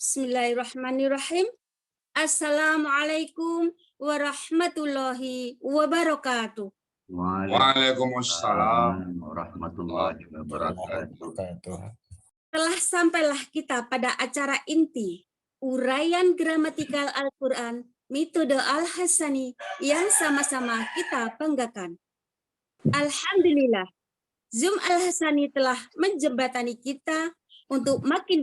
Bismillahirrahmanirrahim. Assalamualaikum warahmatullahi wabarakatuh. Waalaikumsalam warahmatullahi wabarakatuh. Telah sampailah kita pada acara inti uraian gramatikal Al-Quran metode Al-Hasani yang sama-sama kita banggakan. Alhamdulillah, Zoom Al-Hasani telah menjembatani kita untuk makin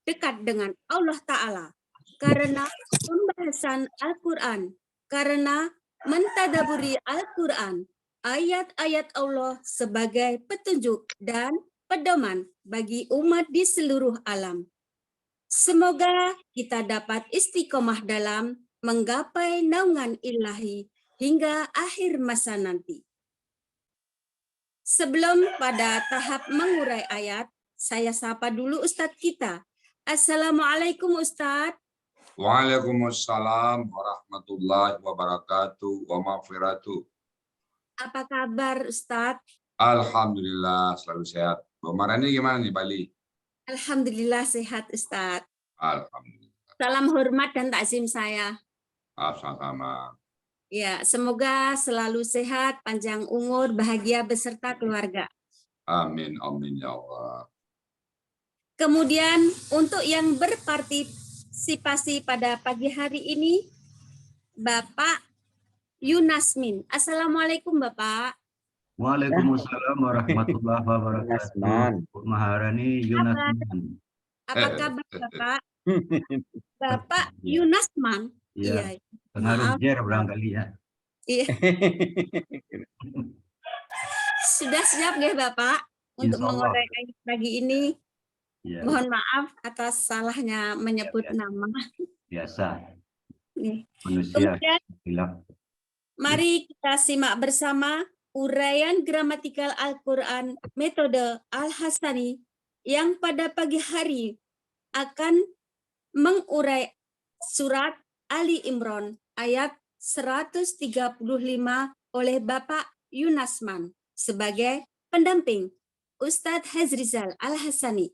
dekat dengan Allah Ta'ala karena pembahasan Al-Quran, karena mentadaburi Al-Quran, ayat-ayat Allah sebagai petunjuk dan pedoman bagi umat di seluruh alam. Semoga kita dapat istiqomah dalam menggapai naungan ilahi hingga akhir masa nanti. Sebelum pada tahap mengurai ayat, saya sapa dulu Ustadz kita. Assalamualaikum Ustadz. Waalaikumsalam warahmatullahi wabarakatuh wa maghfiratuh. Apa kabar Ustadz? Alhamdulillah selalu sehat. Bu Marani gimana nih Bali? Alhamdulillah sehat Ustadz. Alhamdulillah. Salam hormat dan takzim saya. Sama-sama. Ya, semoga selalu sehat, panjang umur, bahagia beserta keluarga. Amin, amin ya Allah. Kemudian untuk yang berpartisipasi pada pagi hari ini, Bapak Yunasmin. Assalamualaikum Bapak. Waalaikumsalam warahmatullahi wabarakatuh. Bu Maharani Yunasman. Apa kabar Bapak? Bapak Yunasman. Iya. Pengaruh jer barangkali ya. Iya. Sudah siap nggih Bapak untuk mengurai ayat pagi ini? Ya. Mohon maaf atas salahnya menyebut nama. Biasa. Nih. Manusia. Kemudian, mari kita simak bersama uraian gramatikal Al-Quran metode Al-Hasani yang pada pagi hari akan mengurai surat Ali Imran ayat 135 oleh Bapak Yunasman sebagai pendamping Ustadz Hazrizal Al-Hasani.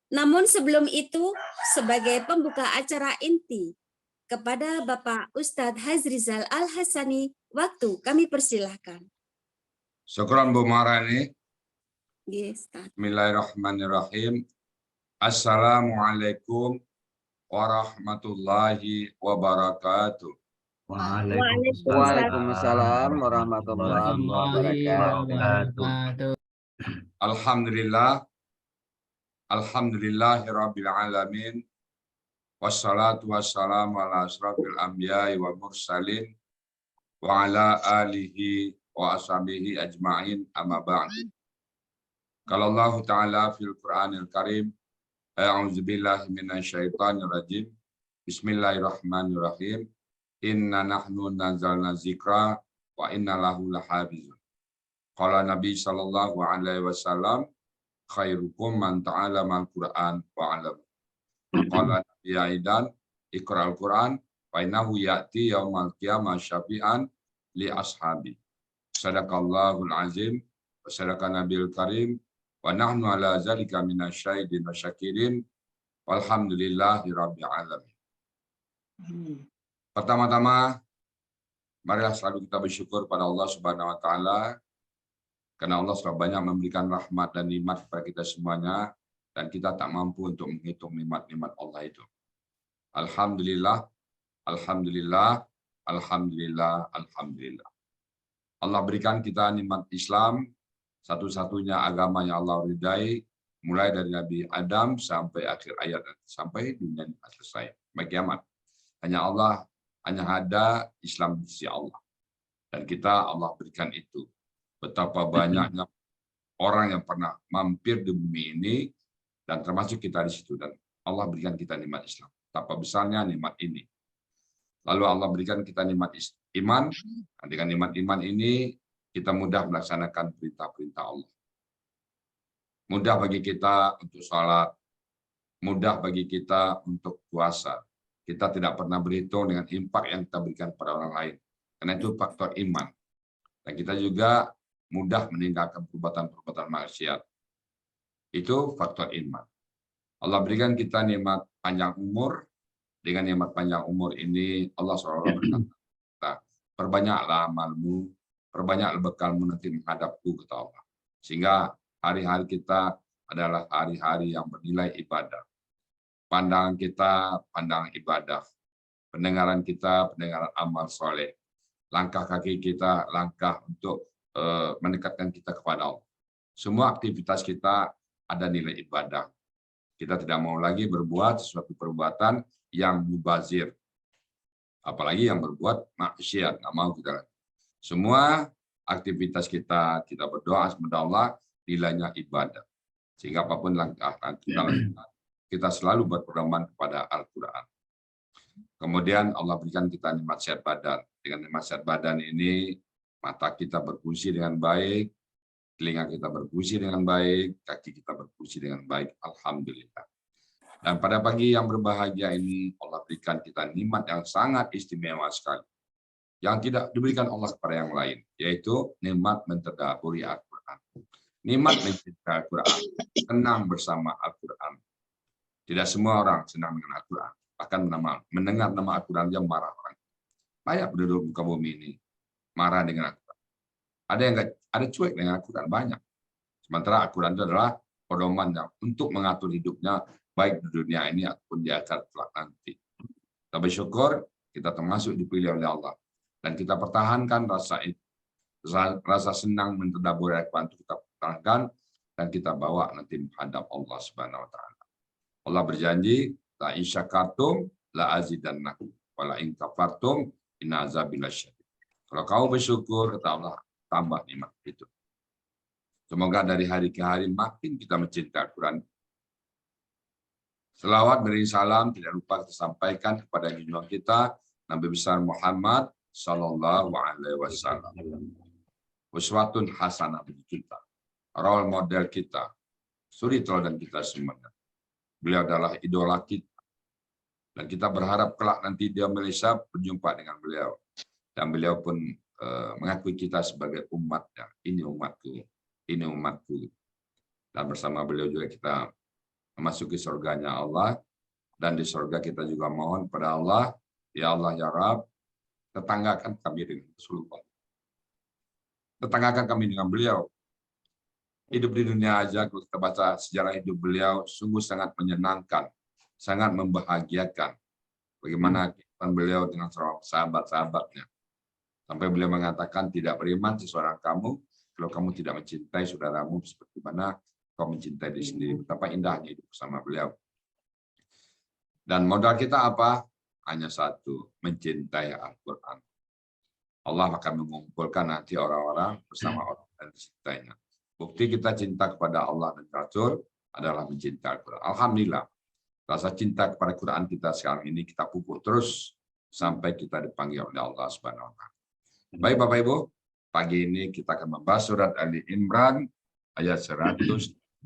Namun sebelum itu, sebagai pembuka acara inti, kepada Bapak Ustadz Hazrizal Al-Hasani, waktu kami persilahkan. Syukran Bu Marani. Yes, Bismillahirrahmanirrahim. Assalamualaikum warahmatullahi wabarakatuh. Waalaikumsalam warahmatullahi wabarakatuh. Alhamdulillah. Alhamdulillahirabbil alamin. Wassalatu wassalamu ala asrafil anbiya'i wal mursalin wa ala alihi wa ashabihi ajma'in amma ba'du. Qala Allah Ta'ala fil Qur'anil Karim, a'udzu billahi minasyaitonir rajim. Bismillahirrahmanirrahim. Inna nahnu nazzalna dzikra wa inna lahu lahafizun. Qala Nabi sallallahu alaihi wasallam, khairukum man ta'allama al-Qur'an wa 'allama. Qala Nabi aidan, iqra'ul Qur'an fa innahu ya'ti yaumal qiyamah syafi'an li ashabi. Sadaqallahul azim wa sadaqa nabiyul karim wa nahnu ala zalika minasyahidin wa syakirin walhamdulillahi rabbil alamin. Pertama-tama, marilah selalu kita bersyukur pada Allah Subhanahu wa taala karena Allah sudah banyak memberikan rahmat dan nikmat kepada kita semuanya dan kita tak mampu untuk menghitung nikmat-nikmat Allah itu. Alhamdulillah, alhamdulillah, alhamdulillah, alhamdulillah. Allah berikan kita nikmat Islam, satu-satunya agama yang Allah ridai, mulai dari Nabi Adam sampai akhir ayat, sampai dunia selesai, sampai kiamat. Hanya ada Islam di sisi Allah. Dan kita Allah berikan itu. Betapa banyaknya orang yang pernah mampir di bumi ini, dan termasuk kita di situ. Dan Allah berikan kita nikmat Islam. Betapa besarnya nikmat ini. Lalu Allah berikan kita nikmat iman. Dengan nikmat iman ini, kita mudah melaksanakan perintah-perintah Allah. Mudah bagi kita untuk sholat. Mudah bagi kita untuk puasa. Kita tidak pernah berhitung dengan impak yang kita berikan pada orang lain. Karena itu faktor iman. Dan kita juga mudah meninggalkan perbuatan-perbuatan maksiat. Itu faktor iman. Allah berikan kita nikmat panjang umur. Dengan nikmat panjang umur ini, Allah SWT berkata, perbanyaklah amalmu, perbanyaklah bekalmu nanti menghadapku, kata Allah. Sehingga hari-hari kita adalah hari-hari yang bernilai ibadah. Pandangan kita, pandangan ibadah. Pendengaran kita, pendengaran amal soleh. Langkah kaki kita, langkah untuk mendekatkan kita kepada Allah. Semua aktivitas kita ada nilai ibadah. Kita tidak mau lagi berbuat sesuatu perbuatan yang mubazir. Apalagi yang berbuat maksiat, nggak mau kita. Semua aktivitas kita berdoa kepada Allah, nilainya ibadah. Sehingga apapun langkah kita lakukan, kita selalu berpedoman kepada Al-Quran. Kemudian Allah berikan kita nikmat sehat badan. Dengan nikmat sehat badan ini, mata kita berfungsi dengan baik, telinga kita berfungsi dengan baik, kaki kita berfungsi dengan baik. Alhamdulillah. Dan pada pagi yang berbahagia ini, Allah berikan kita nikmat yang sangat istimewa sekali. Yang tidak diberikan Allah kepada yang lain, yaitu nikmat mentadaburi Al-Quran. Nikmat mencintai Al-Quran, senang bersama Al-Quran. Tidak semua orang senang dengan Al-Quran. Bahkan mendengar nama Al-Quran dia marah orang. Banyak penduduk muka bumi ini marah dengan Al-Quran. Ada yang ada cuek dengan Al-Quran, banyak. Sementara Al-Quran itu adalah pedoman yang untuk mengatur hidupnya, baik di dunia ini ataupun di akhirat kelak nanti. Kita bersyukur kita termasuk dipilih oleh Allah. Dan kita pertahankan rasa senang mentadabbur Al-Quran itu kita pertahankan dan kita bawa nanti menghadap Allah Subhanahu wa taala. Allah berjanji, la in syakartum la azidannakum wa la in kafartum inna azabi lasyadid. Kalau kau bersyukur, kata Allah, tambah nikmat itu. Semoga dari hari ke hari makin kita mencintai Al-Quran. Selawat beri salam tidak lupa kita sampaikan kepada junjungan kita Nabi besar Muhammad Sallallahu Alaihi Wasallam. Uswatun hasanah bagi kita, role model kita, suri teladan kita semuanya. Beliau adalah idola kita, dan kita berharap kelak nanti dia Malaysia berjumpa dengan beliau, dan beliau pun mengakui kita sebagai umatnya. Ini umatku, ini umatku. Dan bersama beliau juga kita memasuki surganya Allah, dan di surga kita juga mohon pada Allah, ya Allah ya Rabb, tetanggakan kami dengan Rasulullah. Tetanggakan kami dengan beliau. Hidup di dunia aja, kalau kita baca sejarah hidup beliau, sungguh sangat menyenangkan, sangat membahagiakan. Bagaimana kehidupan beliau dengan sahabat-sahabatnya. Sampai beliau mengatakan, tidak beriman seseorang kamu, kalau kamu tidak mencintai saudaramu, seperti mana kau mencintai diri sendiri. Betapa indahnya hidup bersama beliau. Dan modal kita apa? Hanya satu, mencintai Al-Quran. Allah akan mengumpulkan nanti orang-orang bersama orang yang dicintainya. Bukti kita cinta kepada Allah dan Rasul adalah mencintai Al-Quran. Alhamdulillah, rasa cinta kepada Quran kita sekarang ini kita pupuk terus sampai kita dipanggil oleh Allah Subhanahu wa taala. Baik Bapak Ibu, pagi ini kita akan membahas surat Ali Imran ayat 135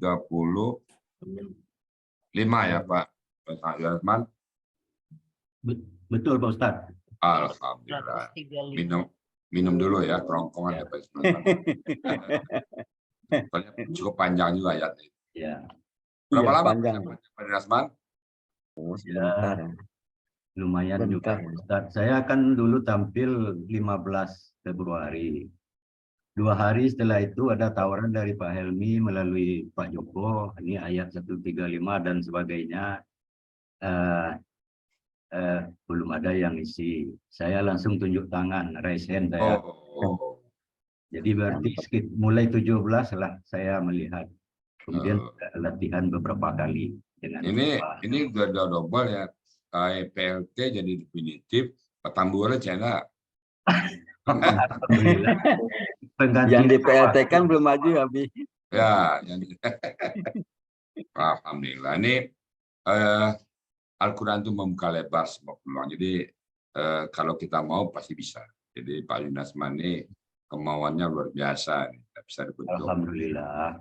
ya Pak Yusman. Betul Pak Ustadz. Alhamdulillah. Minum dulu ya, kerongkongan ya Pak Yusman. Cukup panjang juga ayatnya. Ya. Berapa Iya, lama panjang. Pak Yusman? Oh, sebentar. Lumayan juga Bentar. Ustadz. Saya kan dulu tampil 15 Februari. 2 hari setelah itu ada tawaran dari Pak Helmi melalui Pak Joko, ini ayat 135 dan sebagainya. Belum ada yang isi. Saya langsung tunjuk tangan, raise hand saya. Oh. Jadi berarti mulai 17 lah saya melihat. Kemudian latihan beberapa kali dengan ini udah double ya. PLT jadi definitif, Petamburan channel. Alhamdulillah. Yang di PLT kan belum maju habis. Ya, alhamdulillah. Ini Al-Quran itu membuka lebar semua peluang. Jadi kalau kita mau pasti bisa. Jadi Pak Yunasman ini kemauannya luar biasa. Tidak bisa dibentuk. Alhamdulillah.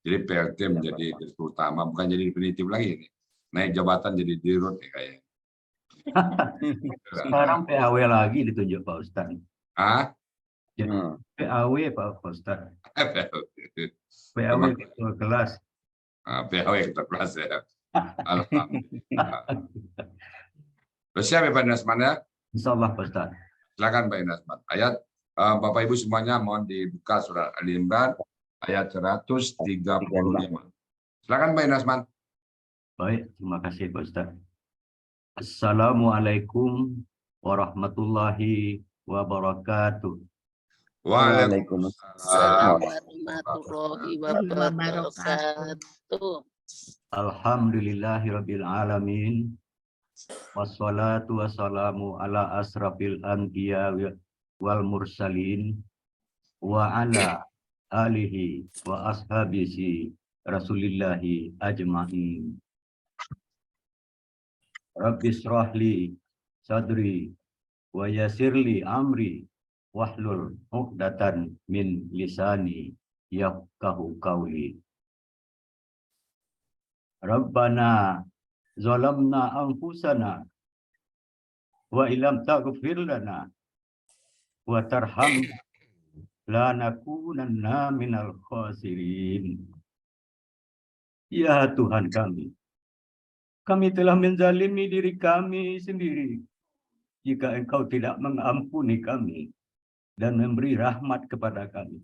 Jadi PLT menjadi direktur utama, bukan jadi definitif lagi. Naik jabatan jadi dirut nih kayaknya. Sekarang PAW lagi ditunjuk Pak Ustadz. Jadi PAW Pak Ustadz. PAW ketua kelas. PAW ketua kelas ya. Alhamdulillah. Siap ya Pak Nasman ya? Insyaallah Pak Ustaz. Silakan Pak Nasman. Ayat Bapak Ibu semuanya mohon dibuka surat Ali Imran ayat 135. Silakan Pak Nasman. Baik, terima kasih Pak Ustaz. Assalamualaikum warahmatullahi wabarakatuh. Waalaikumsalam warahmatullahi wabarakatuh. Alhamdulillahirabbil alamin. Wassalatu wassalamu ala asrafil anbiya wal mursalin wa ala alihi wa ashabihi rasulillahi ajma'in. Rabbi shrahli sadri wa yassirli amri wahlul 'uqdatan min lisani yafqahu qawli. Rabbana zalamna anfusana wa illam taghfir lana wa tarham lanakunanna minal khasirin. Ya Tuhan kami telah menzalimi diri kami sendiri. Jika Engkau tidak mengampuni kami dan memberi rahmat kepada kami,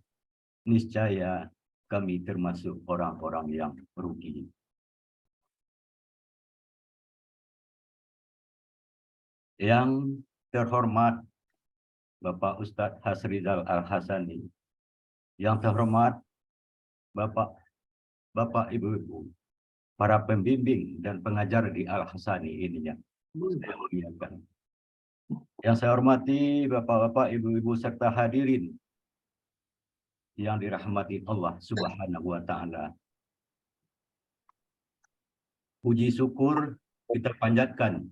niscaya kami termasuk orang-orang yang rugi. Yang terhormat Bapak Ustadz Hasrizal Al-Hasani, yang terhormat Bapak Ibu-ibu, para pembimbing dan pengajar di Al-Hasani ini yang saya muliakan. Yang saya hormati Bapak-bapak, Ibu-ibu serta hadirin yang dirahmati Allah Subhanahu wa taala. Puji syukur kita panjatkan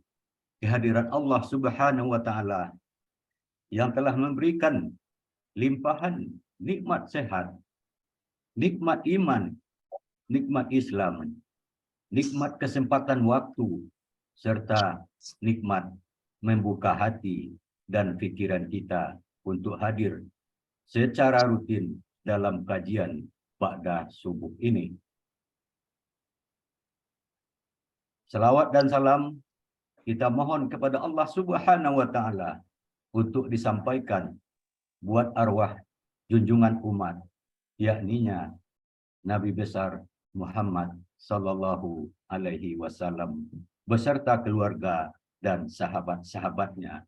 kehadirat Allah Subhanahu wa taala yang telah memberikan limpahan nikmat sehat, nikmat iman, nikmat Islam, nikmat kesempatan waktu, serta nikmat membuka hati dan pikiran kita untuk hadir secara rutin dalam kajian ba'da subuh ini. Selawat dan salam kita mohon kepada Allah Subhanahu wa taala untuk disampaikan buat arwah junjungan umat, yakninya Nabi besar Muhammad sallallahu alaihi wasallam beserta keluarga dan sahabat-sahabatnya.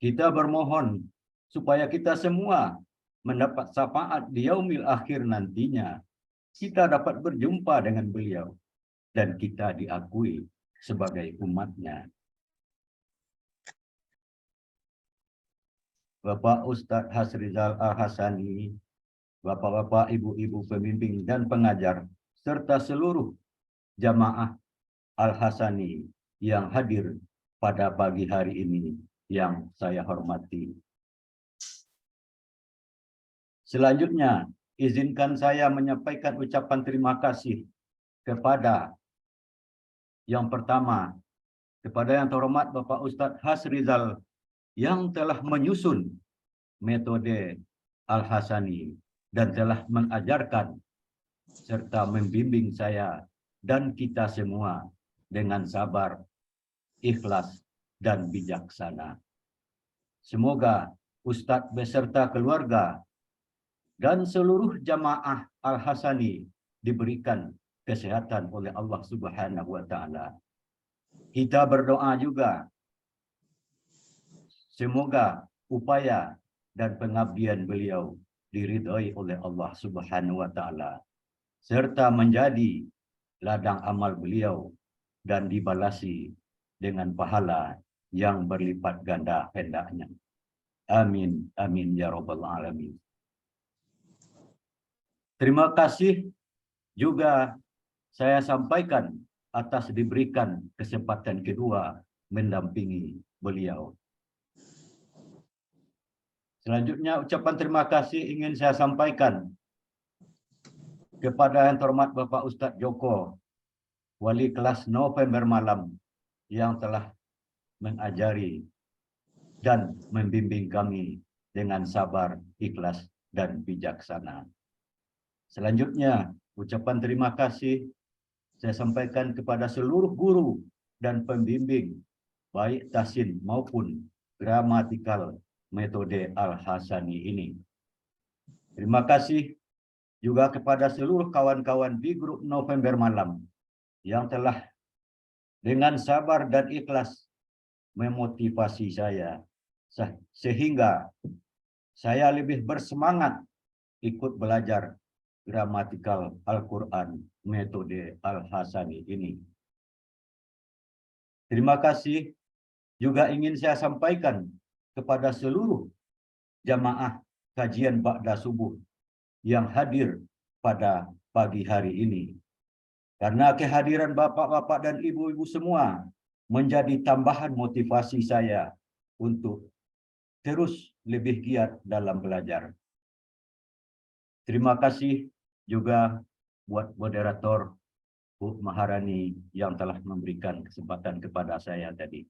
Kita bermohon supaya kita semua mendapat syafaat di yaumil akhir nantinya. Kita dapat berjumpa dengan beliau dan kita diakui sebagai umatnya. Bapak Ustadz Hasrizal Al-Hasani, Bapak-bapak, Ibu-ibu pembimbing dan pengajar, serta seluruh jamaah Al-Hasani yang hadir pada pagi hari ini yang saya hormati. Selanjutnya, izinkan saya menyampaikan ucapan terima kasih kepada yang pertama, kepada yang terhormat Bapak Ustadz Hasrizal yang telah menyusun metode Al-Hasani dan telah mengajarkan serta membimbing saya dan kita semua dengan sabar, ikhlas, dan bijaksana. Semoga Ustadz beserta keluarga dan seluruh jamaah Al-Hasani diberikan kesehatan oleh Allah Subhanahu wa taala. Kita berdoa juga semoga upaya dan pengabdian beliau diridhai oleh Allah Subhanahu wa taala serta menjadi ladang amal beliau dan dibalasi dengan pahala yang berlipat ganda hendaknya. Amin, amin ya rabbal alamin. Terima kasih juga saya sampaikan atas diberikan kesempatan kedua mendampingi beliau. Selanjutnya ucapan terima kasih ingin saya sampaikan kepada yang terhormat Bapak Ustadz Joko, wali kelas November Malam yang telah mengajari dan membimbing kami dengan sabar, ikhlas, dan bijaksana. Selanjutnya, ucapan terima kasih saya sampaikan kepada seluruh guru dan pembimbing, baik tahsin maupun gramatikal metode Al-Hasani ini. Terima kasih juga kepada seluruh kawan-kawan di grup November Malam yang telah dengan sabar dan ikhlas memotivasi saya sehingga saya lebih bersemangat ikut belajar gramatikal Al-Quran metode Al-Hasani ini. Terima kasih juga ingin saya sampaikan kepada seluruh jamaah kajian Ba'da Subuh yang hadir pada pagi hari ini. Karena kehadiran bapak-bapak dan ibu-ibu semua menjadi tambahan motivasi saya untuk terus lebih giat dalam belajar. Terima kasih juga buat moderator Bu Maharani yang telah memberikan kesempatan kepada saya tadi.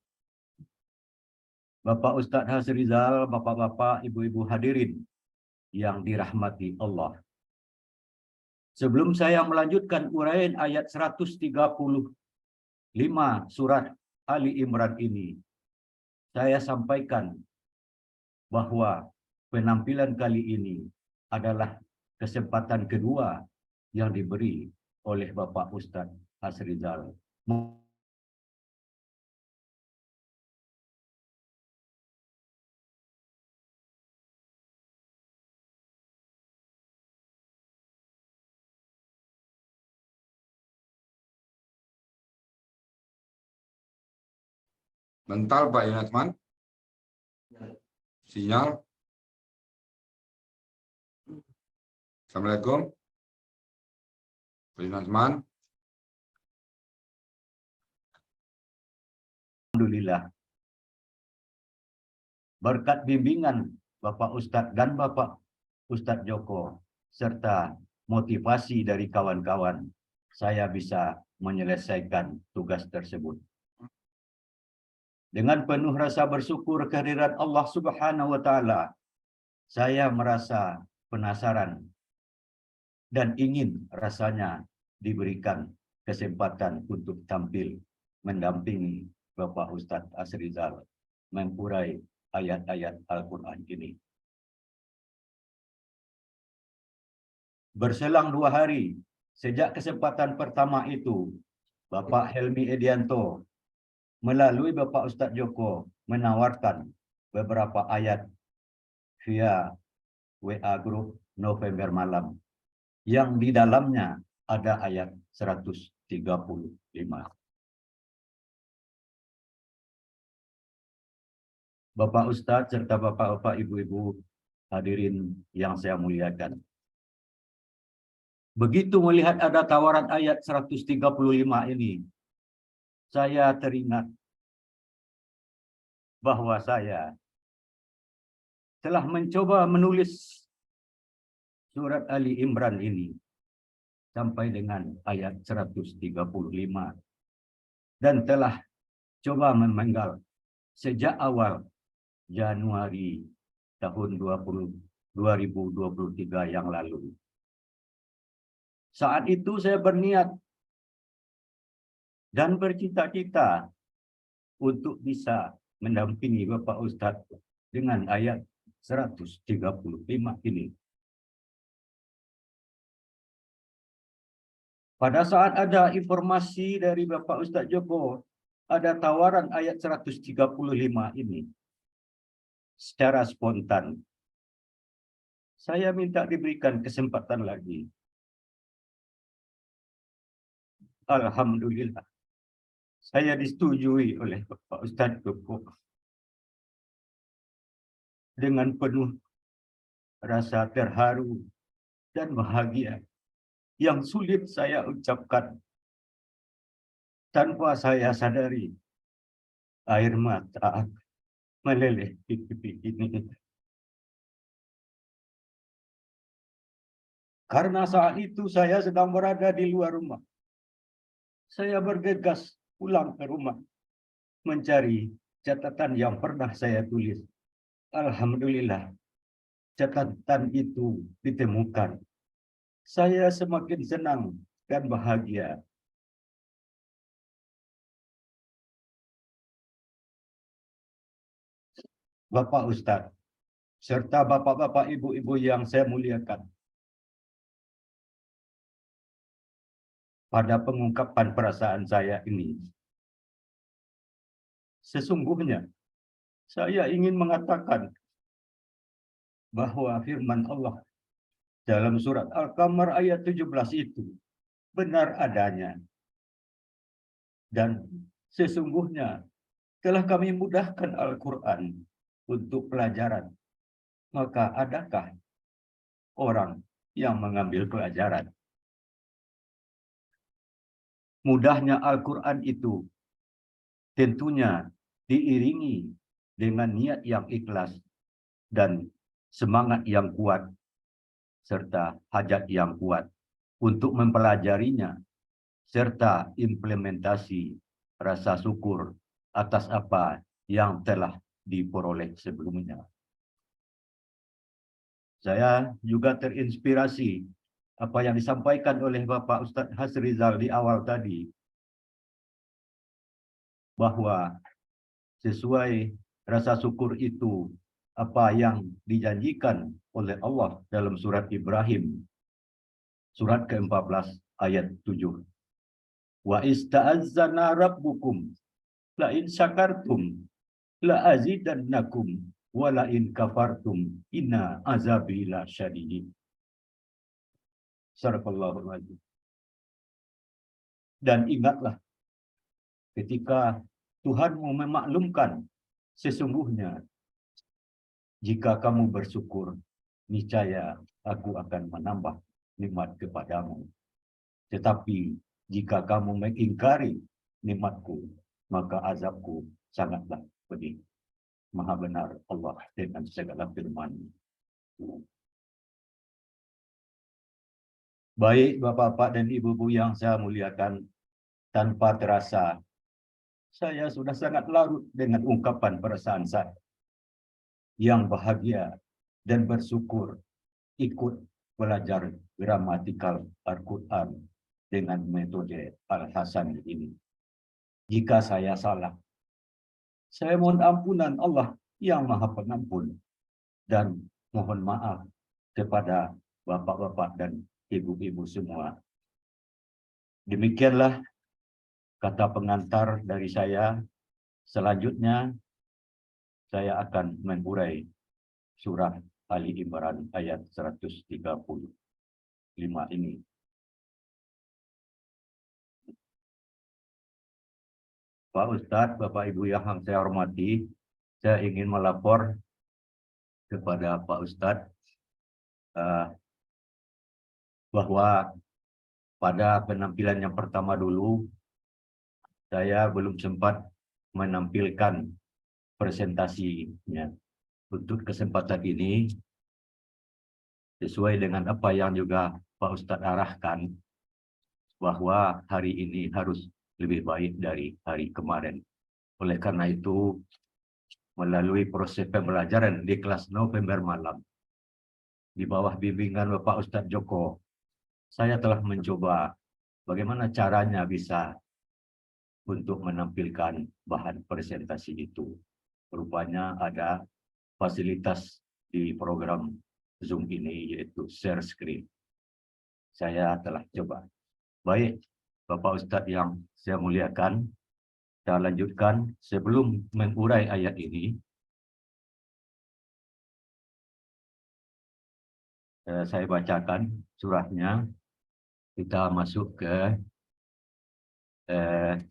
Bapak Ustadz Hasrizal, bapak-bapak, ibu-ibu hadirin yang dirahmati Allah. Sebelum saya melanjutkan uraian ayat 135 surat Ali Imran ini, saya sampaikan bahwa penampilan kali ini adalah kesempatan kedua yang diberi oleh Bapak Ustadz Hasrizal. Bentar Pak Yunatman. Sinyal. Assalamualaikum. Pak Yunatman. Alhamdulillah. Berkat bimbingan Bapak Ustadz dan Bapak Ustadz Joko, serta motivasi dari kawan-kawan, saya bisa menyelesaikan tugas tersebut. Dengan penuh rasa bersyukur kehadirat Allah Subhanahu wa Ta'ala, saya merasa penasaran dan ingin rasanya diberikan kesempatan untuk tampil mendampingi Bapak Ustadz Hasrizal mengurai ayat-ayat Al-Quran ini. Berselang 2 hari sejak kesempatan pertama itu, Bapak Helmi Edianto melalui Bapak Ustadz Joko menawarkan beberapa ayat via WA Group November Malam yang di dalamnya ada ayat 135. Bapak Ustadz serta bapak-bapak, ibu-ibu hadirin yang saya muliakan. Begitu melihat ada tawaran ayat 135 ini, saya teringat bahwa saya telah mencoba menulis surat Ali Imran ini sampai dengan ayat 135 dan telah coba memenggal sejak awal Januari tahun 2023 yang lalu. Saat itu saya berniat dan bercita-cita untuk bisa mendampingi Bapak Ustadz dengan ayat 135 ini. Pada saat ada informasi dari Bapak Ustadz Joko, ada tawaran ayat 135 ini. Secara spontan, saya minta diberikan kesempatan lagi. Alhamdulillah, saya disetujui oleh Bapak Ustadz Joko. Dengan penuh rasa terharu dan bahagia yang sulit saya ucapkan. Tanpa saya sadari, air mata meleleh di pipi ini. Karena saat itu saya sedang berada di luar rumah. Saya bergegas pulang ke rumah mencari catatan yang pernah saya tulis. Alhamdulillah, catatan itu ditemukan. Saya semakin senang dan bahagia Bapak Ustadz, serta bapak-bapak, ibu-ibu yang saya muliakan. Pada pengungkapan perasaan saya ini, sesungguhnya saya ingin mengatakan bahwa firman Allah dalam surat Al-Qamar ayat 17 itu benar adanya. Dan sesungguhnya telah kami mudahkan Al-Quran untuk pelajaran. Maka adakah orang yang mengambil pelajaran? Mudahnya Al-Quran itu tentunya diiringi dengan niat yang ikhlas dan semangat yang kuat, serta hajat yang kuat untuk mempelajarinya, serta implementasi rasa syukur atas apa yang telah diperoleh sebelumnya. Saya juga terinspirasi apa yang disampaikan oleh Bapak Ustadz Hasrizal di awal tadi, bahwa sesuai rasa syukur itu apa yang dijanjikan oleh Allah dalam surat Ibrahim, surat ke-14 ayat 7. Wa ista'azzana rabbukum la in syakartum la azidannakum wa la in kafartum inna azabi la syadid. Sadaqallahul azim. Dan ingatlah ketika Tuhanmu memaklumkan, sesungguhnya jika kamu bersyukur, niscaya aku akan menambah nikmat kepadamu. Tetapi jika kamu mengingkari nikmatku, maka azabku sangatlah pedih. Maha benar Allah dengan segala firman. Baik Bapak-bapak dan Ibu-ibu yang saya muliakan, tanpa terasa saya sudah sangat larut dengan ungkapan perasaan saya yang bahagia dan bersyukur ikut belajar gramatikal Al-Quran dengan metode Al-Hasan ini. Jika saya salah, saya mohon ampunan Allah yang Maha Pengampun, dan mohon maaf kepada bapak-bapak dan ibu-ibu semua. Demikianlah kata pengantar dari saya. Selanjutnya saya akan mengurai surah Ali Imran ayat 135 ini. Pak Ustadz, Bapak Ibu yang saya hormati, saya ingin melapor kepada Pak Ustadz bahwa pada penampilan yang pertama dulu, saya belum sempat menampilkan presentasinya. Untuk kesempatan ini, sesuai dengan apa yang juga Pak Ustadz arahkan, bahwa hari ini harus lebih baik dari hari kemarin. Oleh karena itu, melalui proses pembelajaran di kelas November malam, di bawah bimbingan Bapak Ustadz Joko, saya telah mencoba bagaimana caranya bisa untuk menampilkan bahan presentasi itu. Rupanya ada fasilitas di program Zoom ini, yaitu share screen. Saya telah coba. Baik, Bapak Ustadz yang saya muliakan, saya lanjutkan. Sebelum mengurai ayat ini, saya bacakan suratnya. Kita masuk ke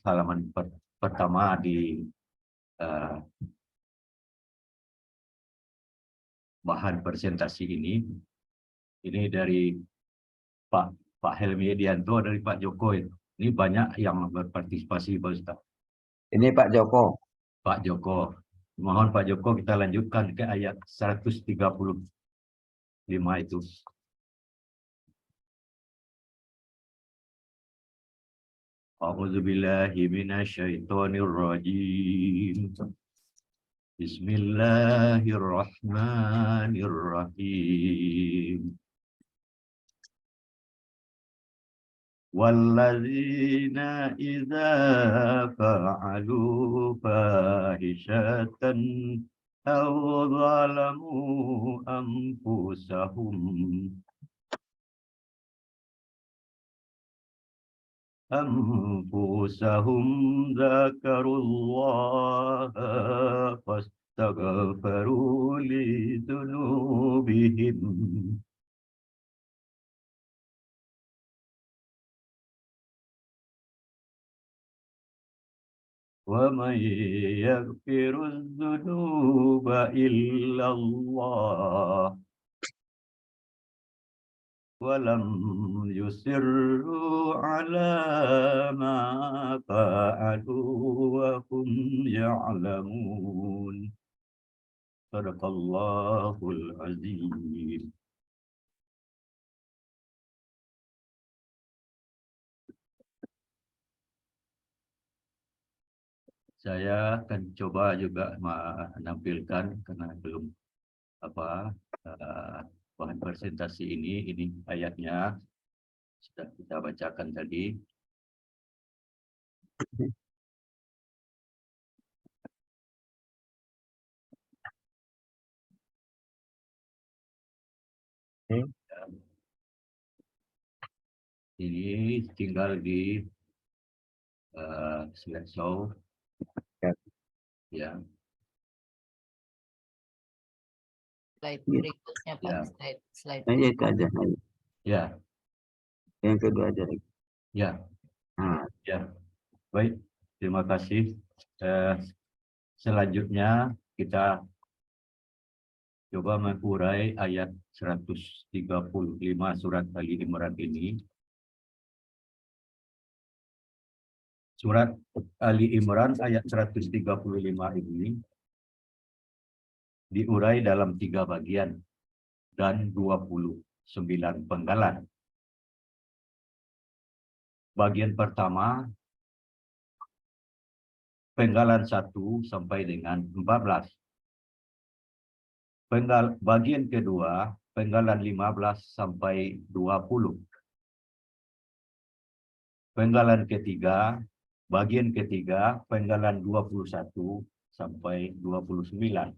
halaman pertama di bahan presentasi ini. Ini dari Pak Helmi Edianto, dari Pak Joko. Ini banyak yang berpartisipasi, Pak Ustaz. Ini Pak Joko. Pak Joko. Mohon Pak Joko kita lanjutkan ke ayat 135 itu. A'udzubillahi minasyaitonirrajim. Bismillahirrahmanirrahim. Walladzina idza fa'alu fahishatan أو ظلموا أنفسهم ذكروا الله فاستغفروا لذنوبهم ومن يغفر الذنوب إلا الله ولم يصروا على ما فعلوا وهم يعلمون صدق الله العظيم. Saya akan coba juga menampilkan karena belum bahan presentasi ini ayatnya sudah kita bacakan tadi. Ini tinggal di slideshow ya. Slide berikutnya Pak, Ya. slide. Itu aja. Ya, Yang kedua aja. ya, Nah, ya. Baik, terima kasih. Selanjutnya kita coba mengurai ayat 135 surat Ali Imran ini. Surat Ali Imran ayat 135 ini diurai dalam 3 bagian dan 29 penggalan. Bagian pertama, penggalan 1 sampai dengan 14. Bagian kedua, penggalan 15 sampai 20. Penggalan ketiga, bagian ketiga, penggalan 21 sampai 29.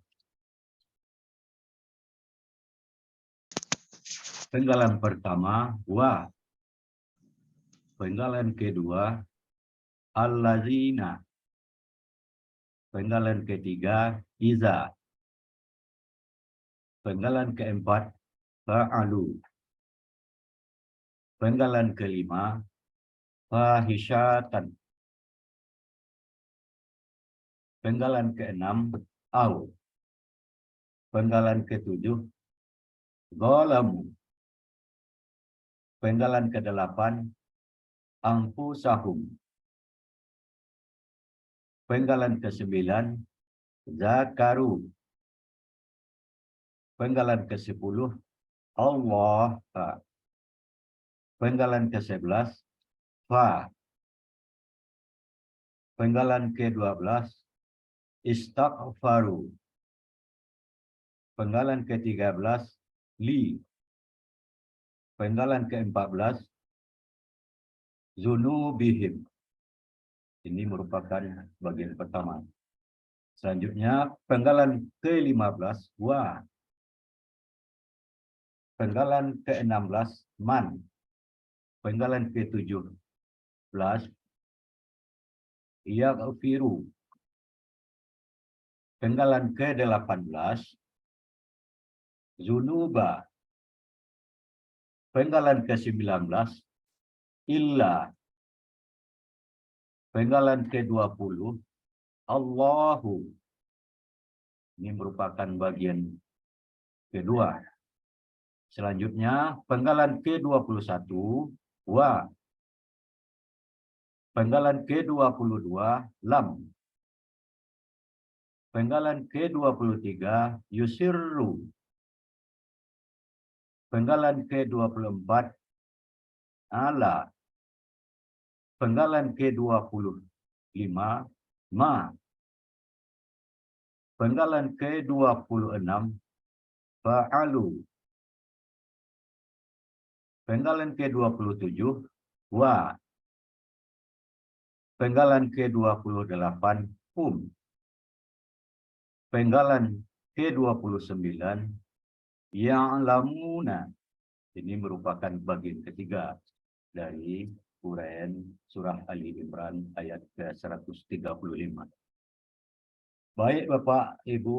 Penggalan pertama, wa. Penggalan kedua, allazina. Penggalan ketiga, iza. Penggalan keempat, fa'alu. Penggalan kelima, fahisyatan. Penggalan keenam, au. Penggalan ketujuh, zalamu. Penggalan kedelapan, anfusahum. Penggalan ke-9, zakaru. Penggalan ke-10, Allah. Penggalan ke-11, fa. Penggalan ke-12, istaghfaru. Penggalan ke-13, li. Penggalan ke-14, zunubihim. Ini merupakan bagian pertama. Selanjutnya, penggalan ke-15, wa. Penggalan ke-16, man. Penggalan ke-17, yaghfiru. Penggalan ke-18, zunuba. Penggalan ke-19, illa. Penggalan ke-20, Allahu. Ini merupakan bagian kedua. Selanjutnya, penggalan ke-21, wa. Penggalan ke-22, lam. Penggalan ke-23, yusirru. Penggalan ke-24, ala. Penggalan ke-25, ma. Penggalan ke-26, fa'alu. Penggalan ke-27, wa. Penggalan ke-28, hum. Penggalan ke-29 ya'lamuna. Ini merupakan bagian ketiga dari uraian surah Ali Imran ayat ke-135. Baik Bapak, Ibu,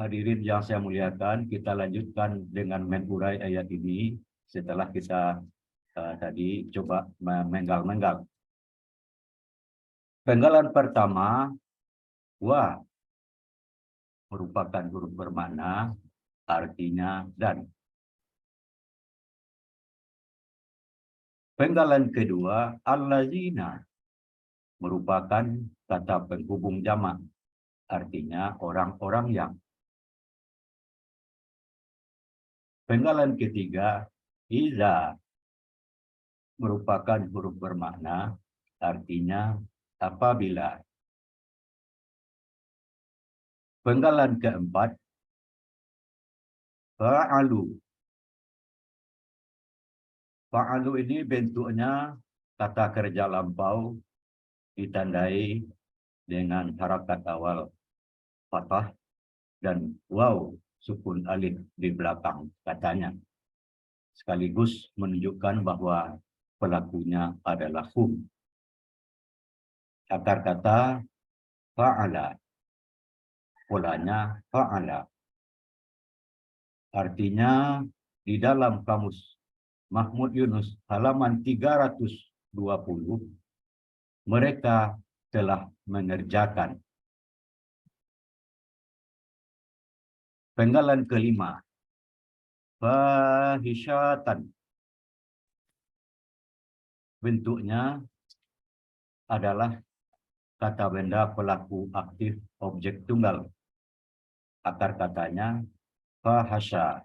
hadirin yang saya muliakan, kita lanjutkan dengan mengurai ayat ini setelah kita tadi coba memenggal-menggal. Penggalan pertama, wa, merupakan huruf bermakna, artinya dan. Penggalan kedua, allazina, merupakan kata penghubung jamak, artinya orang-orang yang. Penggalan ketiga, iza, merupakan huruf bermakna, artinya apabila. Penggalan keempat, fa'alu. Fa'alu ini bentuknya kata kerja lampau ditandai dengan harakat awal fathah dan waw sukun alif di belakang katanya. Sekaligus menunjukkan bahwa pelakunya adalah hum. Akar kata fa'ala. Polanya fa'ala. Artinya di dalam kamus Mahmud Yunus halaman 320 mereka telah mengerjakan. Penggalan kelima, fahisyatan. Bentuknya adalah kata benda pelaku aktif objek tunggal. Akar katanya fahasya.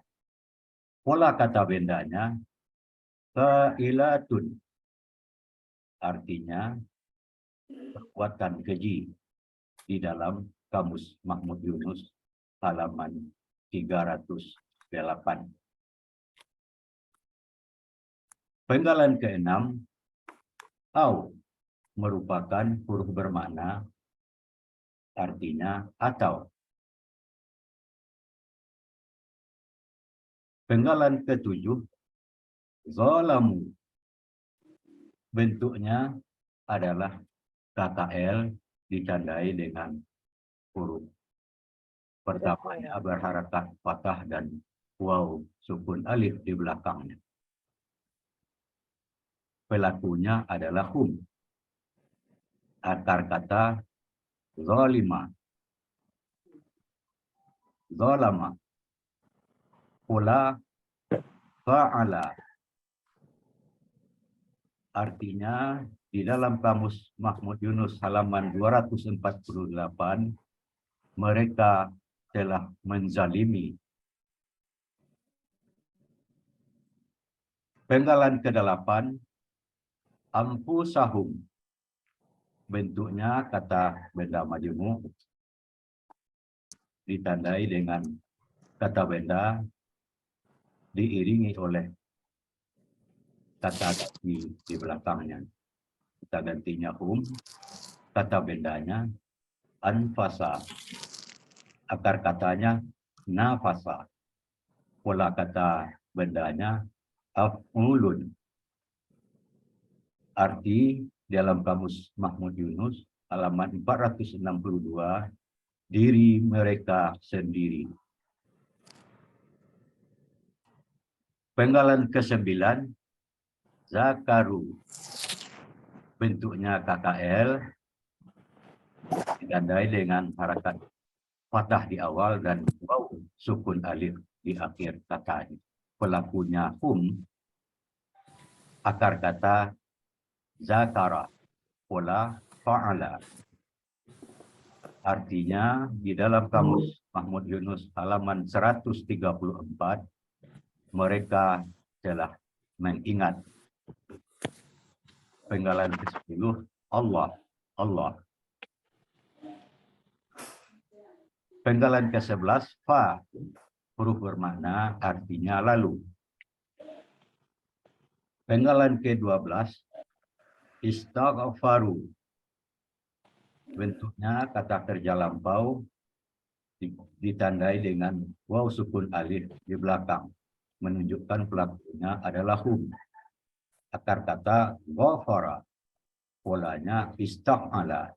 Pola kata bendanya fa'ilatun. Artinya kekuatan keji di dalam kamus Mahmud Yunus halaman 308. Penggalan keenam, au, merupakan huruf bermakna, artinya atau. Penggalan ketujuh, zalamu. Bentuknya adalah KKL ditandai dengan huruf pertamanya berharakat fathah dan waw sukun alif di belakangnya. Pelakunya adalah hum. Akar kata zalima. Zalama. Pola fa'ala. Artinya di dalam kamus Mahmud Yunus halaman 248 mereka telah menzalimi. Penggalan ke-8, anfusahum. Bentuknya kata benda majmuk ditandai dengan kata benda diiringi oleh kata di belakangnya. Kita gantinya hum, kata bendanya anfasa. Akar katanya nafasa. Pola kata bendanya af'ulun. Arti dalam kamus Mahmud Yunus halaman 462, diri mereka sendiri. Penggalan ke-9, zakaru. Bentuknya KKL ditandai dengan harakat fathah di awal dan waw sukun alif di akhir katanya. Pelakunya hum. Akar kata zakara. Pola fa'ala. Artinya di dalam kamus Mahmud Yunus halaman 134 mereka telah mengingat. Penggalan ke-10, Allah, Allah. Penggalan ke-11, fa, huruf bermakna artinya lalu. Penggalan ke-12, istaghfaru. Bentuknya kata kerja lampau ditandai dengan waw sukun alif di belakang, menunjukkan pelakunya adalah hum. Akar kata ghafara, polanya istaf'ala.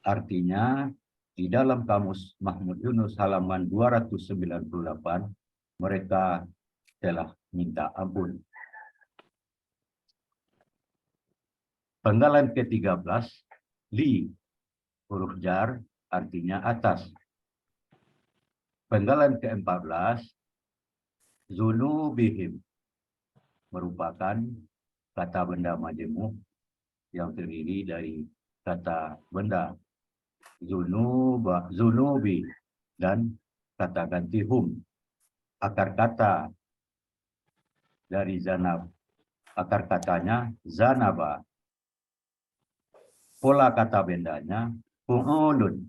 Artinya di dalam kamus Mahmud Yunus halaman 298 mereka telah minta ampun. Penggalan ke-13 li, huruf jar artinya atas. Penggalan ke-14 zunubihim, merupakan kata benda majemuk yang terdiri dari kata benda zunubi dan kata ganti hum. Akar kata dari zanab, akar katanya zanaba. Pola kata bendanya fu'ulun.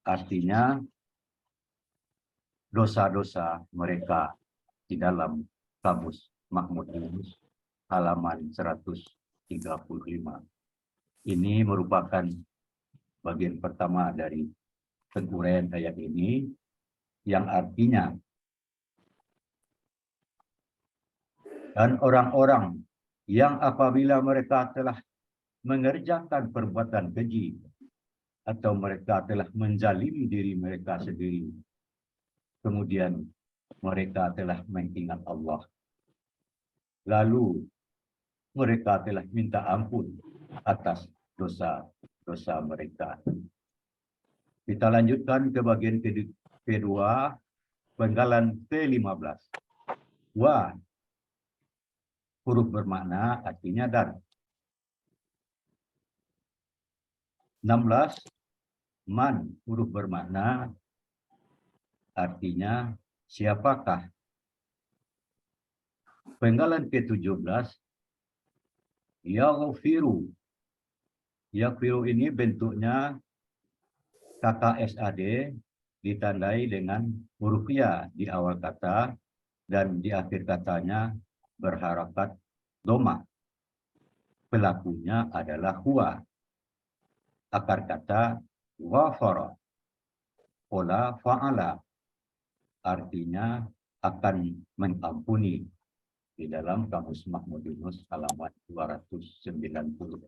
Artinya dosa-dosa mereka di dalam kamus Mahmud Yunus halaman 135. Ini merupakan bagian pertama dari penguraian ayat ini, yang artinya dan orang-orang yang apabila mereka telah mengerjakan perbuatan keji atau mereka telah menzalimi diri mereka sendiri, kemudian mereka telah mengingat Allah, lalu mereka telah minta ampun atas dosa-dosa mereka. Kita lanjutkan ke bagian kedua, penggalan ke-15. Wa, huruf bermakna artinya dan. 16. Man, huruf bermakna artinya siapakah. Penggalan ke-17 yaghfiru. Yaghfiru ini bentuknya kata SAD ditandai dengan huruf ya di awal kata dan di akhir katanya berharakat doma. Pelakunya adalah huwa. Akar kata ghafara, pola fa'ala, artinya akan mengampuni di dalam kamus Mahmud Yunus halaman 298.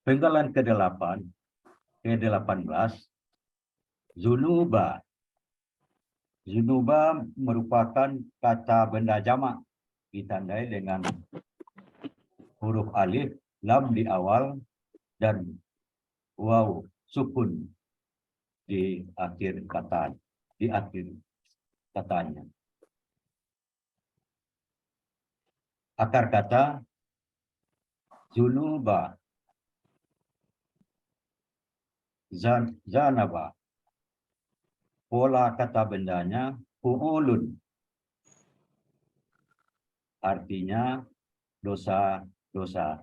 Penggalan ke-18 zunuba. Zunuba merupakan kata benda jamak ditandai dengan huruf alif, lam di awal dan waw sukun di akhir katanya. Akar kata zunuba, zanaba. Pola kata bendanya fu'ulun. Artinya dosa-dosa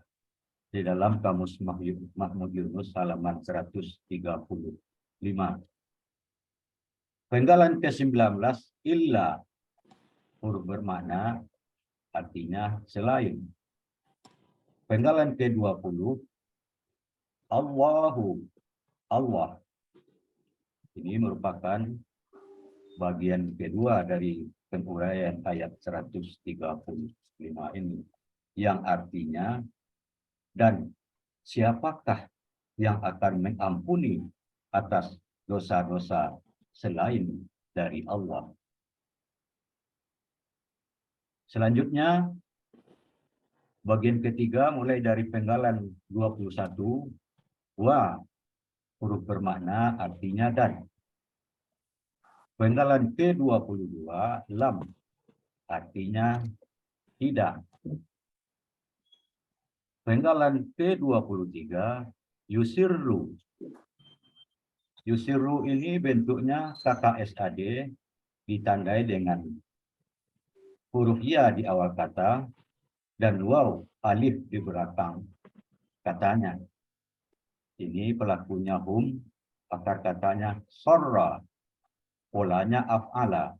di dalam kamus Mahmud Yunus halaman 135. Penggalan ke-19 illa, huruf bermakna artinya selain. Penggalan ke-20 Allahu, Allah. Ini merupakan bagian kedua dari penguraian ayat 135 ini, yang artinya dan siapakah yang akan mengampuni atas dosa-dosa selain dari Allah. Selanjutnya bagian ketiga mulai dari penggalan 21 wa, huruf bermakna artinya dan. Penggalan ke-22 lam, artinya tidak. Penggalan ke-23 yusirru. Yusirru ini bentuknya kata SAD ditandai dengan huruf ya di awal kata dan waw alif di belakang katanya. Ini pelakunya hum, akar katanya sorra, polanya af'ala,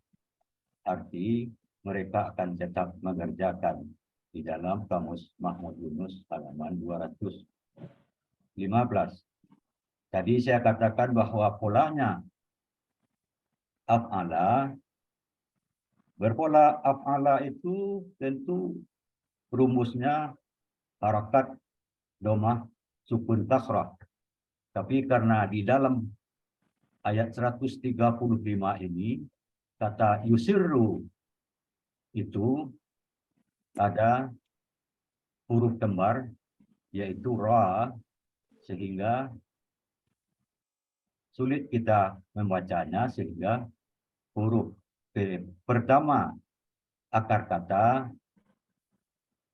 arti mereka akan tetap mengerjakan di dalam kamus Mahmud Yunus halaman 200. 15. Tadi saya katakan bahwa polanya af'ala, berpola af'ala itu tentu rumusnya harakat, domah, sukun, kasrah. Tapi karena di dalam ayat 135 ini, kata yusirru itu ada huruf kembar, yaitu ra, sehingga sulit kita membacanya, sehingga huruf pertama akar kata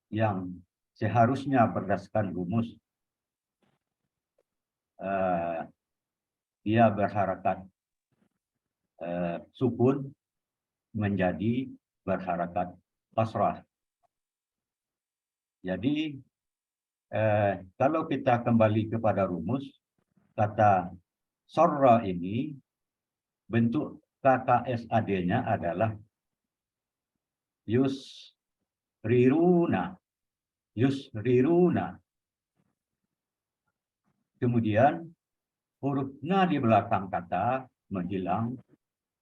yang seharusnya berdasarkan rumus dia berharakat sukun menjadi berharakat kasrah. Jadi kalau kita kembali kepada rumus, kata sorra ini bentuk KKSAD-nya adalah yusriruna. Yusriruna. Kemudian huruf na di belakang kata menghilang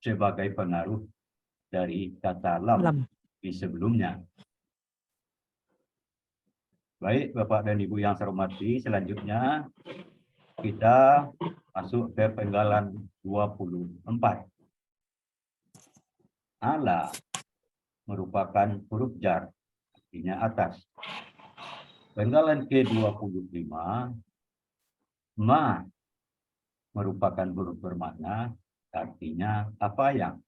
sebagai pengaruh dari kata lam di sebelumnya. Baik, Bapak dan Ibu yang saya hormati, selanjutnya kita masuk ke penggalan 24. Ala merupakan huruf jar, artinya atas. Penggalan ke-25, ma merupakan huruf bermakna, artinya apa yang.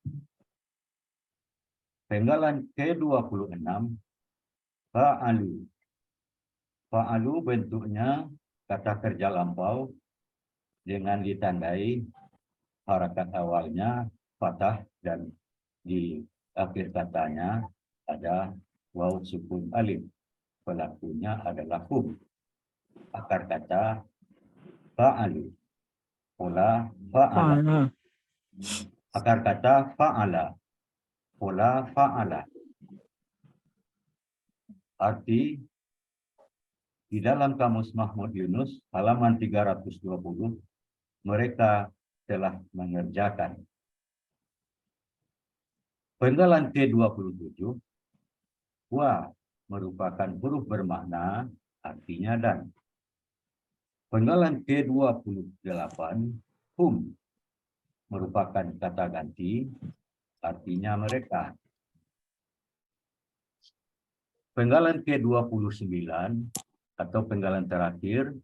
Penggalan ke-26, fa'alu. Fa'alu bentuknya kata kerja lampau dengan ditandai harakat awalnya fathah dan di akhir katanya ada waw sukun alif. Pelakunya adalah hum. Akar kata fa'alu. Pola fa'ala. Akar kata fa'ala. Pola fa'ala. Arti di dalam Kamus Mahmud Yunus halaman 320 mereka telah mengerjakan. Penggalan ke-27, wa merupakan huruf bermakna, artinya dan. Penggalan ke-28, hum merupakan kata ganti, artinya mereka. Penggalan ke-29 atau penggalan terakhir,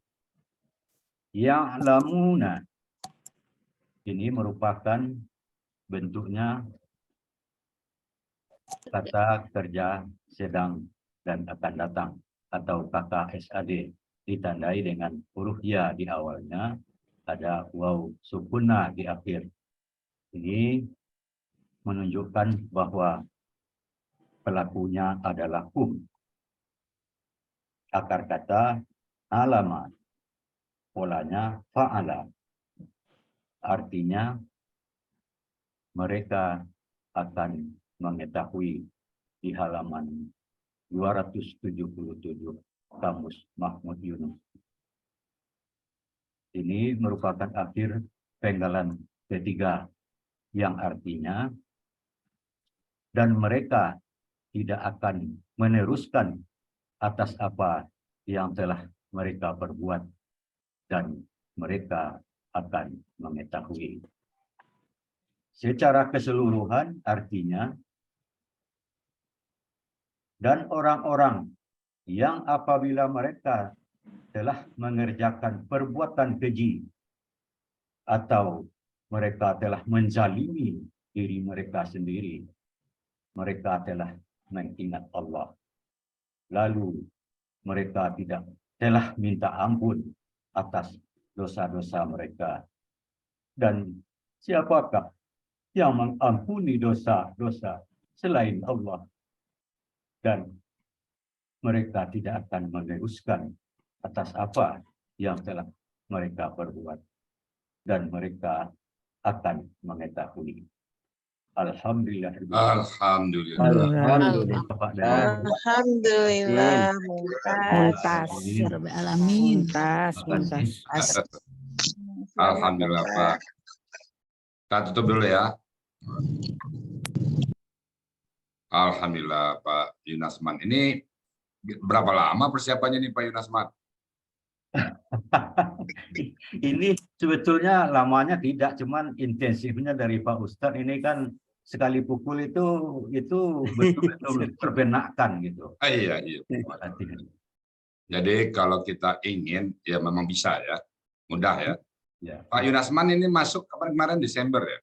ya'lamuna. Ini merupakan bentuknya kata kerja sedang dan akan datang atau KKSAD, ditandai dengan huruf ya di awalnya, ada waw sukunna di akhir. Ini menunjukkan bahwa pelakunya adalah hum. Akar kata alama, polanya fa'ala. Artinya mereka akan mengetahui di halaman 277 Kamus Mahmud Yunus. Ini merupakan akhir penggalan ketiga yang artinya dan mereka tidak akan meneruskan atas apa yang telah mereka perbuat dan mereka akan mengetahui. Secara keseluruhan artinya dan orang-orang yang apabila mereka telah mengerjakan perbuatan keji atau mereka telah menzalimi diri mereka sendiri, mereka telah mengingat Allah. Lalu mereka telah minta ampun atas dosa-dosa mereka. Dan siapakah yang mengampuni dosa-dosa selain Allah? Dan mereka tidak akan meneruskan atas apa yang telah mereka perbuat. Dan mereka akan mengetahui. Alhamdulillah. Alhamdulillah. Alhamdulillah. Bapak dan Alhamdulillah, mumtaz. Ya Rabbil Alamin. Mumtaz. Alhamdulillah, Pak. Kita tutup dulu ya. Alhamdulillah, Pak Yunasman. Ini berapa lama persiapannya nih, Pak Yunasman? Ini sebetulnya lamanya tidak, cuman intensifnya dari Pak Ustadz ini kan sekali pukul itu betul-betul terbenakkan gitu. Iya. Jadi kalau kita ingin, ya memang bisa ya, mudah ya. Ya. Pak Yunasman ini masuk kemarin Desember ya,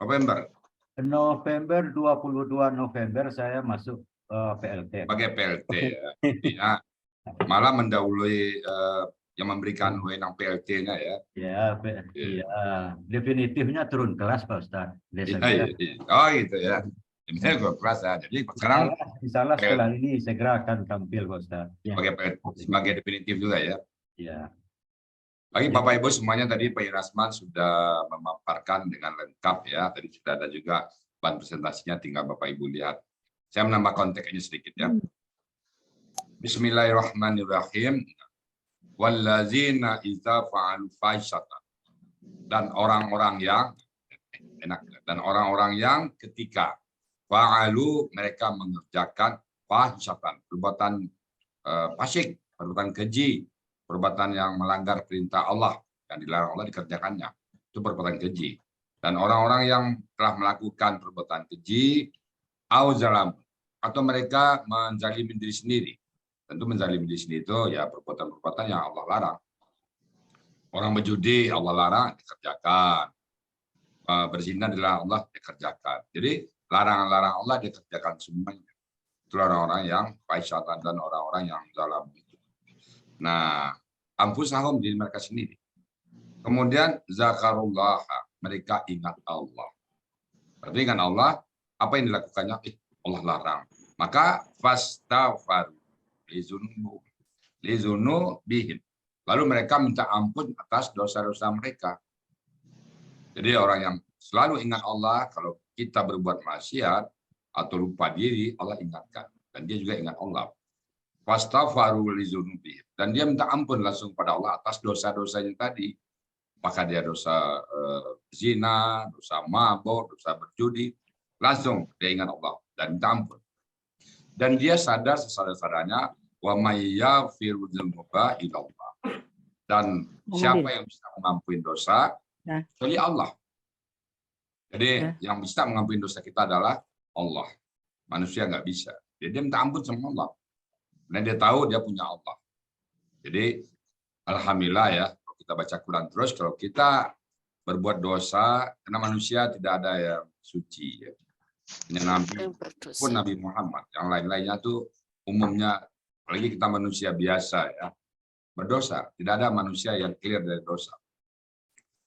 November. November 22 November saya masuk PLT. Sebagai PLT ya. Ya, malah mendahului yang memberikan wewenang PLT-nya ya. Ya, definitifnya turun kelas Pak Ustadz. Iya. Oh gitu ya. Ini gue kelas ya. Jadi sekarang misalnya setelah ini segera akan tampil Pak Ustadz. sebagai definitif juga ya. Ya. Bagi Bapak Ibu semuanya tadi Pak Yunasman sudah memaparkan dengan lengkap ya. Tadi sudah ada juga bahan presentasinya, tinggal Bapak Ibu lihat. Saya menambah konteksnya sedikit ya. Bismillahirrahmanirrahim. Wallazina idza fa'alu fahisatan. Dan orang-orang yang ketika fa'alu mereka mengerjakan fahisatan, perbuatan fasik, perbuatan keji, perbuatan yang melanggar perintah Allah yang dilarang Allah dikerjakannya. Itu perbuatan keji. Dan orang-orang yang telah melakukan perbuatan keji au zalam, atau mereka menzalimi diri sendiri. Tentu menzalimi diri sendiri itu ya perbuatan-perbuatan yang Allah larang. Orang berjudi Allah larang dikerjakan. Berzina dilarang Allah dikerjakan. Jadi larangan-larangan Allah dikerjakan semuanya. Itu orang-orang yang fahisatan dan orang-orang yang zalam itu. Nah, anfusahum diri mereka sendiri. Kemudian zakarullah, mereka ingat Allah. Berarti ingat Allah, apa yang dilakukannya? Allah larang. Maka fastaghfaru lizunubihim. Lalu mereka minta ampun atas dosa-dosa mereka. Jadi orang yang selalu ingat Allah, kalau kita berbuat maksiat atau lupa diri, Allah ingatkan. Dan dia juga ingat Allah. Fastaghfaru lizunubihim. Dan dia minta ampun langsung pada Allah atas dosa-dosanya tadi. Apakah dia dosa zina, dosa mabuk, dosa berjudi. Langsung dia ingat Allah dan minta ampun. Dan dia sadar sesadar-sadarnya wa may yaghfiru dzunuba illallah. Dan siapa yang bisa mengampuni dosa kecuali Allah. Jadi yang bisa mengampuni dosa kita adalah Allah. Manusia nggak bisa. Jadi dia minta ampun sama Allah. Dan dia tahu dia punya Allah. Jadi alhamdulillah ya, kalau kita baca Quran terus, kalau kita berbuat dosa, karena manusia tidak ada yang suci ya. Nabi pun Nabi Muhammad, yang lain-lainnya tuh umumnya, apalagi kita manusia biasa ya, berdosa. Tidak ada manusia yang clear dari dosa.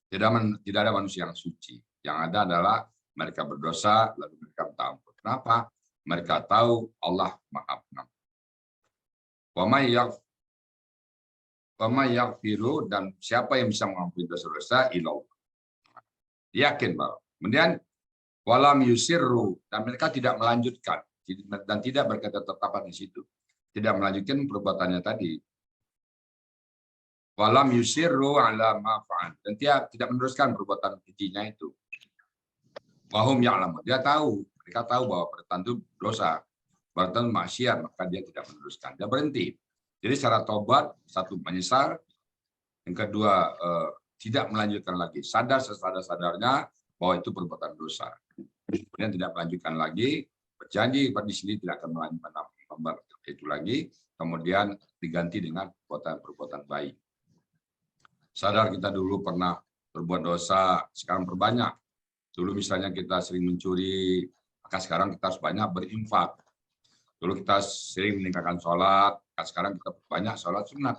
Tidak ada manusia yang suci. Yang ada adalah mereka berdosa lalu mereka minta ampun. Kenapa? Mereka tahu Allah Maha Pengampun. Wa may yaghfiru, dan siapa yang bisa mengampuni dosa-dosa ilallah. Yakin bahwa. Kemudian walam yusirru, dan mereka tidak melanjutkan dan tidak berkata tetapan di situ, tidak melanjutkan perbuatannya tadi. Walam yusirru ala ma fa'al, dan dia tidak meneruskan perbuatan kejinya itu. Wahum ya'lamun, dia tahu, mereka tahu bahwa perbuatan itu dosa, perbuatan maksiat, maka dia tidak meneruskan, dia berhenti. Jadi secara tobat, satu menyesal, yang kedua tidak melanjutkan lagi, sadar sesadar-sadarnya bahwa itu perbuatan dosa. Kemudian tidak melanjutkan lagi, berjanji pada sini tidak akan melanjutkan itu lagi, kemudian diganti dengan perbuatan baik. Sadar kita dulu pernah berbuat dosa, sekarang perbanyak. Dulu misalnya kita sering mencuri, maka sekarang kita harus banyak berinfak. Dulu kita sering meninggalkan sholat, sekarang kita banyak sholat sunat.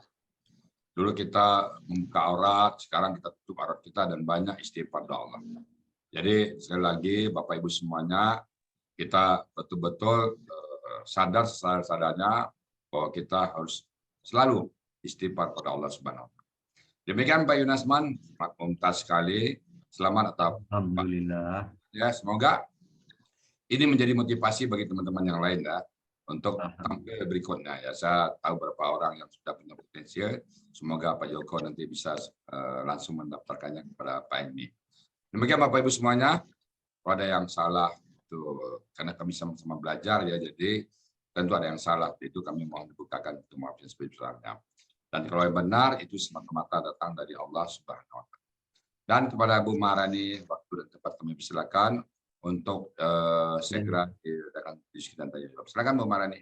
Dulu kita membuka aurat, sekarang kita tutup aurat kita dan banyak istighfar doa Allah. Jadi sekali lagi Bapak Ibu semuanya, kita betul-betul sadar sesadar-sadarnya bahwa kita harus selalu istighfar pada Allah Subhanahu wa Ta'ala. Demikian Pak Yunasman, mumtaz sekali. Selamat atas. Alhamdulillah. Ya, semoga ini menjadi motivasi bagi teman-teman yang lain ya untuk tampil berikutnya ya. Saya tahu beberapa orang yang sudah punya potensial. Semoga Pak Joko nanti bisa langsung mendaftarkannya kepada Pak Helmi. Demikian Bapak Ibu semuanya. Kalau ada yang salah itu karena kami sama-sama belajar ya, jadi tentu ada yang salah, itu kami mohon dibukakan untuk maaf yang sebesar-besarnya. Dan kalau yang benar itu semata-mata datang dari Allah Subhanahu wa Ta'ala. Dan kepada Bu Maharani, waktu dan tempat kami persilakan untuk segera diadakan diskusi dan tanya jawab. Silakan Bu Maharani.